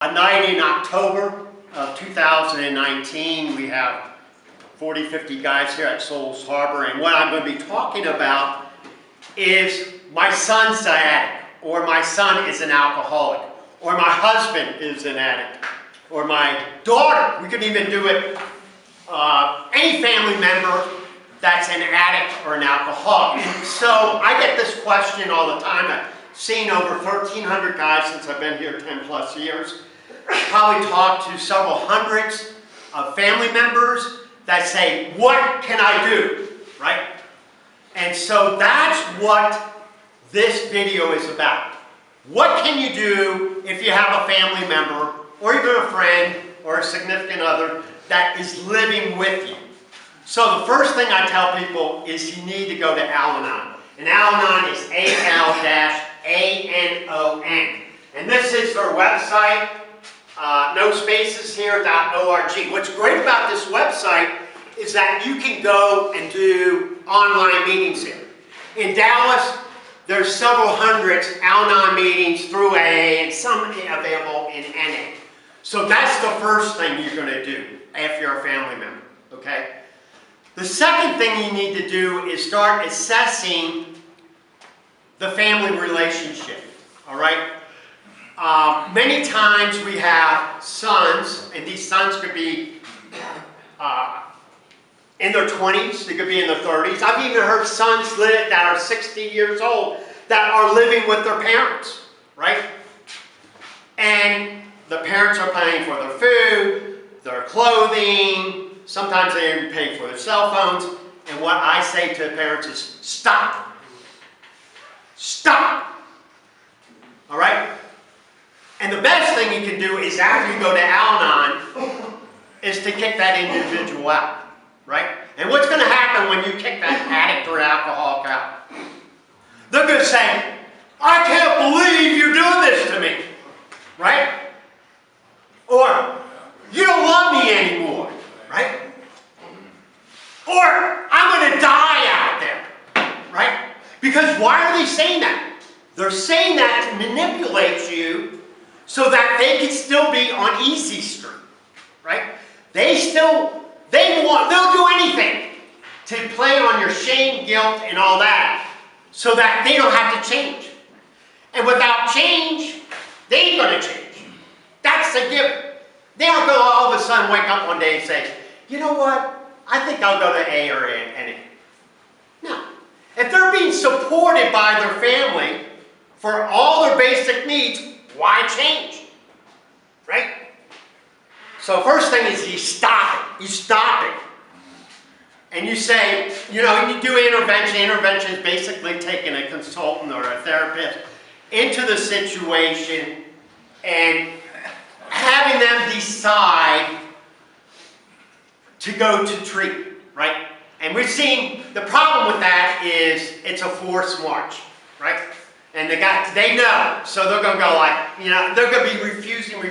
A night in October of 2019, we have 40, 50 guys here at Souls Harbor, and what I'm going to be talking about is my son's an addict, or my son is an alcoholic, or my husband is an addict, or my daughter. We could even do it, any family member that's an addict or an alcoholic. And so I get this question all the time. I've seen over 1,300 guys since I've been here 10 plus years. Probably talked to several hundreds of family members that say, what can I do, right? And so that's what this video is about. What can you do if you have a family member, or even a friend, or a significant other that is living with you? So the first thing I tell people is you need to go to Al-Anon. And Al-Anon is A-L-A-N-O-N. And this is their website. No spaces here.org. What's great about this website is that you can go and do online meetings here. In Dallas, there's several hundreds Al-Anon meetings through AA and some available in NA. So that's the first thing you're going to do if you're a family member, okay? The second thing you need to do is start assessing the family relationship, all right? Many times we have sons, and these sons could be in their 20s, they could be in their 30s. I've even heard sons that are 60 years old that are living with their parents, right? And the parents are paying for their food, their clothing, sometimes they even pay for their cell phones. And what I say to the parents is, stop. Stop. All right? And the best thing you can do is, after you go to Al-Anon, is to kick that individual out, right? And what's going to happen when you kick that addict or alcoholic out? They're going to say, I can't believe you're doing this to me, right? Or, you don't love me anymore, right? Or, I'm going to die out there, right? Because why are they saying that? They're saying that to manipulate you so that they can still be on easy street, right? They'll do anything to play on your shame, guilt, and all that, so that they don't have to change. And without change, they ain't going to change. That's a given. They don't go all of a sudden wake up one day and say, you know what? I think I'll go to A or NA. No. If they're being supported by their family for all their basic needs, why change? Right? So first thing is you stop it. You stop it. And you say, you do intervention. Intervention is basically taking a consultant or a therapist into the situation and having them decide to go to treatment, right? And we're seeing the problem with that is it's a forced march, right? And they know, so they're going to go like, they're going to be refusing.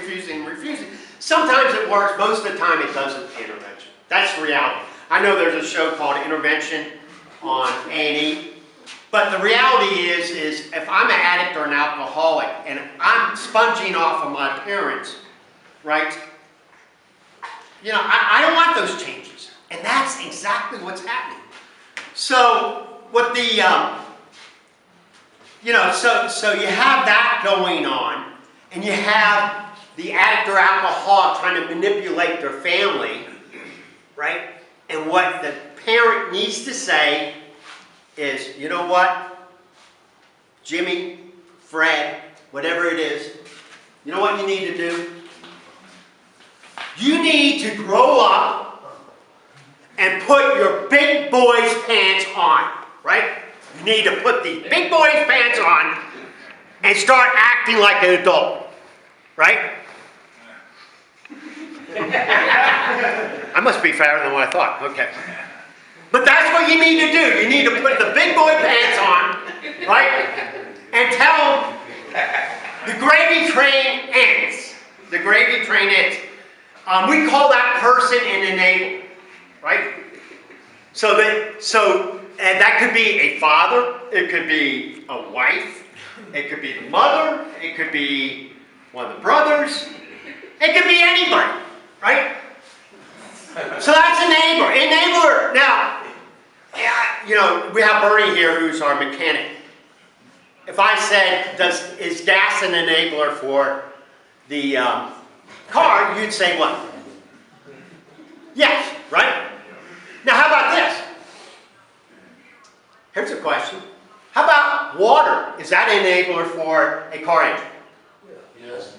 Sometimes it works, most of the time it doesn't. Intervention. That's the reality. I know there's a show called Intervention on A&E, but the reality is if I'm an addict or an alcoholic and I'm sponging off of my parents, right? I don't want those changes. And that's exactly what's happening. So what so you have that going on, and you have the addict or alcoholic trying to manipulate their family, right? And what the parent needs to say is, you know what, Jimmy, Fred, whatever it is, you know what you need to do? You need to grow up and put your big boy's pants on, right? You need to put the big boy's pants on and start acting like an adult, right? I must be fatter than what I thought, okay. But that's what you need to do. You need to put the big boy pants on, right? And tell them the gravy train ends. The gravy train ends. We call that person an enabler, right? And that could be a father, it could be a wife, it could be the mother, it could be one of the brothers, It could be anybody, right? So that's enabler. Enabler. Now, you know, we have Bernie here who's our mechanic. If I said, is gas an enabler for the car, you'd say what? Yes, right? Now how about this? Here's a question. How about water? Is that an enabler for a car engine? Yes.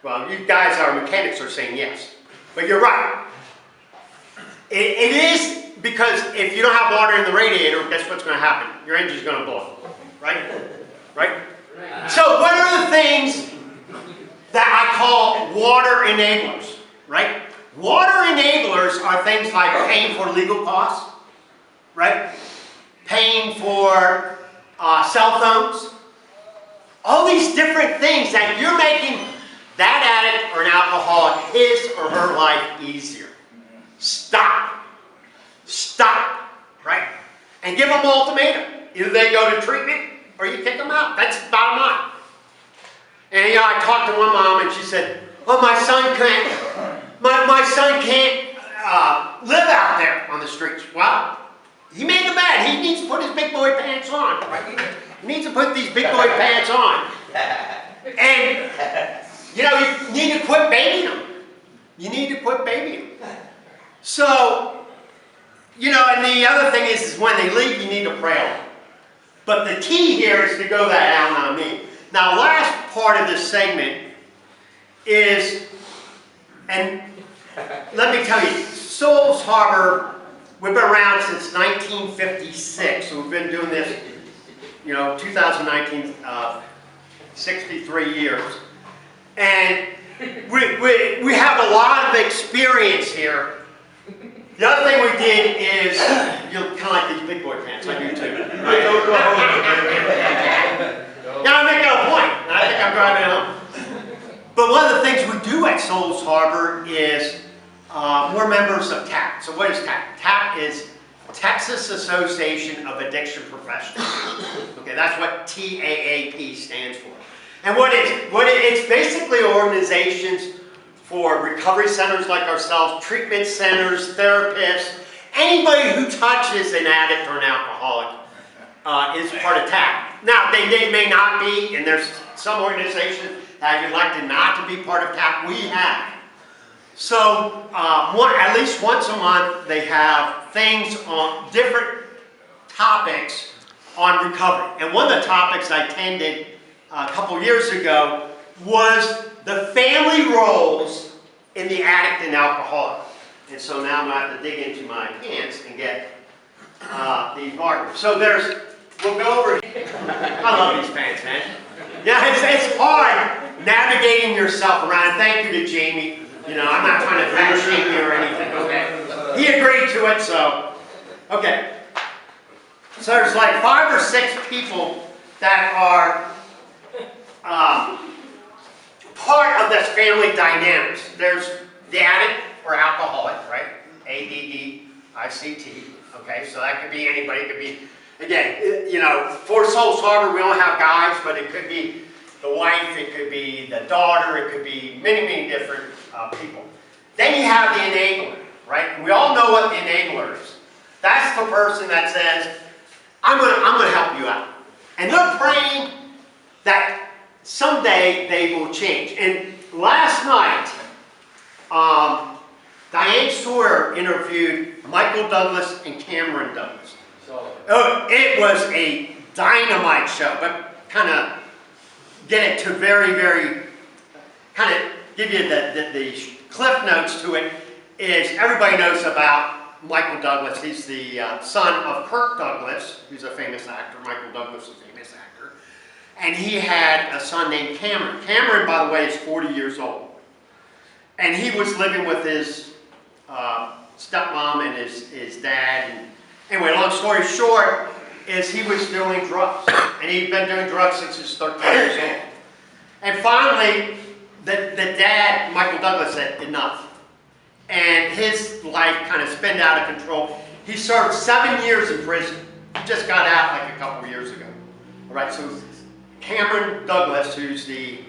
Well, you guys, our mechanics, are saying yes. But you're right. It is, because if you don't have water in the radiator, guess what's going to happen? Your engine's going to blow. Right? Right? So what are the things that I call water enablers? Right? Water enablers are things like paying for legal costs. Right? Paying for cell phones. All these different things that you're making that addict or an alcoholic his or her life easier. Stop. Stop. Right? And give them an ultimatum. Either they go to treatment or you kick them out. That's the bottom line. And you know, I talked to one mom and she said, "Oh, my son can't live out there on the streets." Well, he made the bed. He needs to put his big boy pants on. Right? He needs to put these big boy pants on. And you know, you need to quit babying them. You need to quit babying them. So, you know, and the other thing is when they leave, you need to pray on them. But the key here is to go that out on me. Now, last part of this segment is, and let me tell you, Souls Harbor, we've been around since 1956. So we've been doing this, you know, 2019, 63 years. And we have a lot of experience here. The other thing we did is, you kind of like these big boy pants, I do too. Right? Now I'm making a point, and I think I'm driving home. But one of the things we do at Souls Harbor is we're members of TAP. So what is TAP? TAP is Texas Association of Addiction Professionals. Okay, that's what TAAP stands for. And it's basically organizations for recovery centers like ourselves, treatment centers, therapists, anybody who touches an addict or an alcoholic is part of TAP. Now, they may not be, and there's some organizations that have elected not to be part of TAP. We have. So, at least once a month, they have things on different topics on recovery. And one of the topics I attended a couple years ago was the family roles in the addict and alcoholic. And so now I'm going to have to dig into my pants and get these markers. So we'll go over here. I love these pants, man. Yeah, it's hard navigating yourself around. Thank you to Jamie. You know, I'm not trying to fat shame you or anything, okay? He agreed to it, so, okay. So there's like 5 or 6 people that are part of this family dynamics. There's the addict or alcoholic, right? ADDICT. Okay, so that could be anybody. It could be, again, you know, for Souls Harbor, we don't have guys, but it could be the wife, it could be the daughter, it could be many, many different people. Then you have the enabler, right? We all know what the enabler is. That's the person that says, I'm gonna help you out. And they're praying that someday they will change. And last night, Diane Sawyer interviewed Michael Douglas and Cameron Douglas. Oh, it was a dynamite show, but kind of get it to very, very, kind of give you the cliff notes to it, is everybody knows about Michael Douglas. He's the son of Kirk Douglas, who's a famous actor. Michael Douglas is a famous actor. And he had a son named Cameron. Cameron, by the way, is 40 years old. And he was living with his stepmom and his dad. And anyway, long story short, is he was doing drugs. And he'd been doing drugs since he was 13 years old. And finally, the dad, Michael Douglas, said enough. And his life kind of spun out of control. He served 7 years in prison. He just got out like a couple years ago. All right, so Cameron Douglas, who's the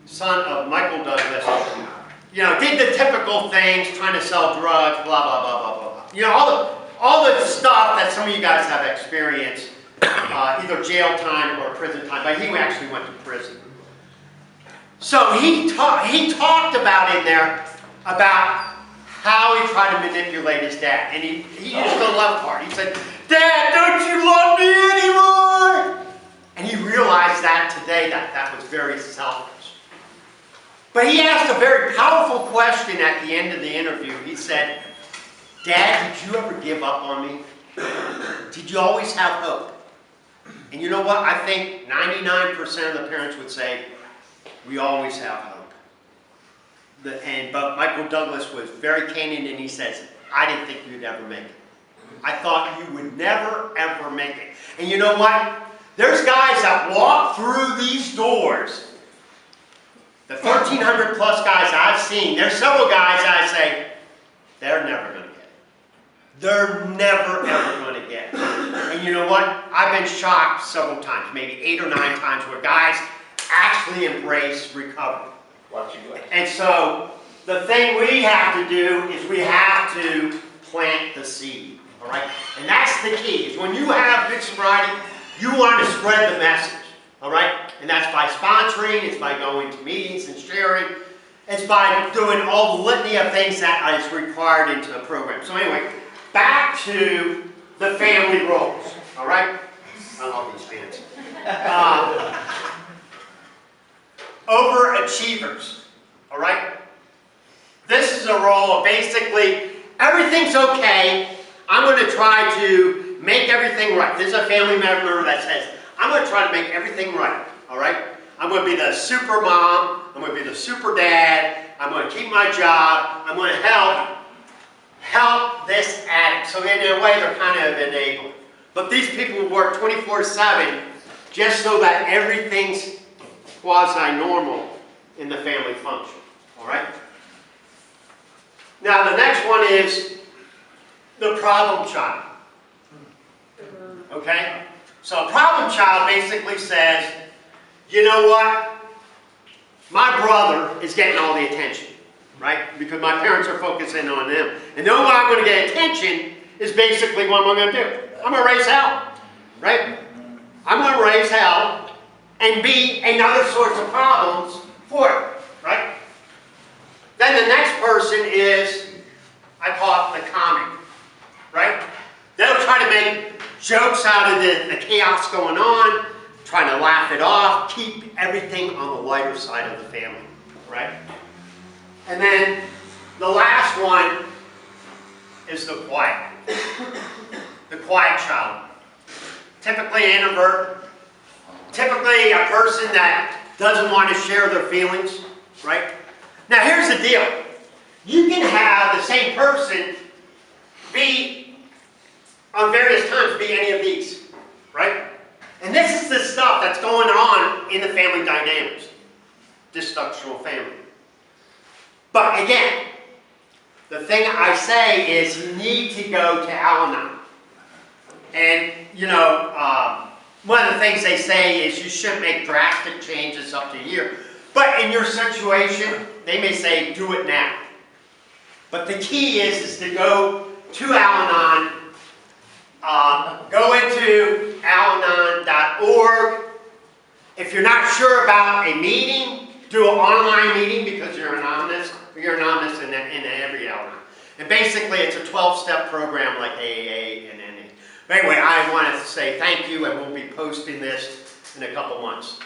son of Michael Douglas, you know, did the typical things, trying to sell drugs, blah, blah, blah, blah, blah, blah. You know, all the stuff that some of you guys have experienced, either jail time or prison time, but he actually went to prison. So he talked about in there about how he tried to manipulate his dad. And he used the love part. He said, "Dad, don't you love me anymore?" And he realized that today that was very selfish. But he asked a very powerful question at the end of the interview. He said, "Dad, did you ever give up on me? Did you always have hope?" And you know what? I think 99% of the parents would say, we always have hope. But Michael Douglas was very candid, and he says, "I didn't think you'd ever make it. I thought you would never, ever make it." And you know what? There's guys that walk through these doors, the 1,300 plus guys I've seen, there's several guys I say, they're never going to get it. They're never, ever going to get it. And you know what? I've been shocked several times, maybe 8 or 9 times, where guys actually embrace recovery. And so the thing we have to do is we have to plant the seed, all right? And that's the key, is when you have good sobriety, you want to spread the message, all right? And that's by sponsoring, it's by going to meetings and sharing, it's by doing all the litany of things that is required into the program. So anyway, back to the family roles, all right? I love these fans. Overachievers, all right? This is a role of basically, everything's okay, I'm going to try to make everything right. This is a family member that says, I'm going to try to make everything right, all right? I'm going to be the super mom, I'm going to be the super dad, I'm going to keep my job, I'm going to help this addict. So in a way, they're kind of enabling. But these people work 24/7 just so that everything's quasi-normal in the family function, all right? Now the next one is the problem child, okay? So a problem child basically says, you know what? My brother is getting all the attention, right? Because my parents are focusing on them. And the only way I'm going to get attention is basically what I'm going to do. I'm going to raise hell, right? I'm going to raise hell and be another source of problems for it, right? Then the next person is, I call it the comic, right? They'll try to make jokes out of the chaos going on, trying to laugh it off, keep everything on the lighter side of the family, right? And then the last one is the quiet. The quiet child. Typically an introvert, typically a person that doesn't want to share their feelings, right? Now here's the deal. You can have the same person be, on various times, be any of these, right? And this is the stuff that's going on in the family dynamics. Dysfunctional family. But again, the thing I say is you need to go to Al-Anon. And, you know, one of the things they say is you shouldn't make drastic changes up to a year. But in your situation, they may say, do it now. But the key is to go to Al-Anon. Go into alanon.org. If you're not sure about a meeting, do an online meeting because you're anonymous. You're anonymous in every Al-Anon. And basically, it's a 12-step program like AA and NA. But anyway, I want to say thank you, and we'll be posting this in a couple months.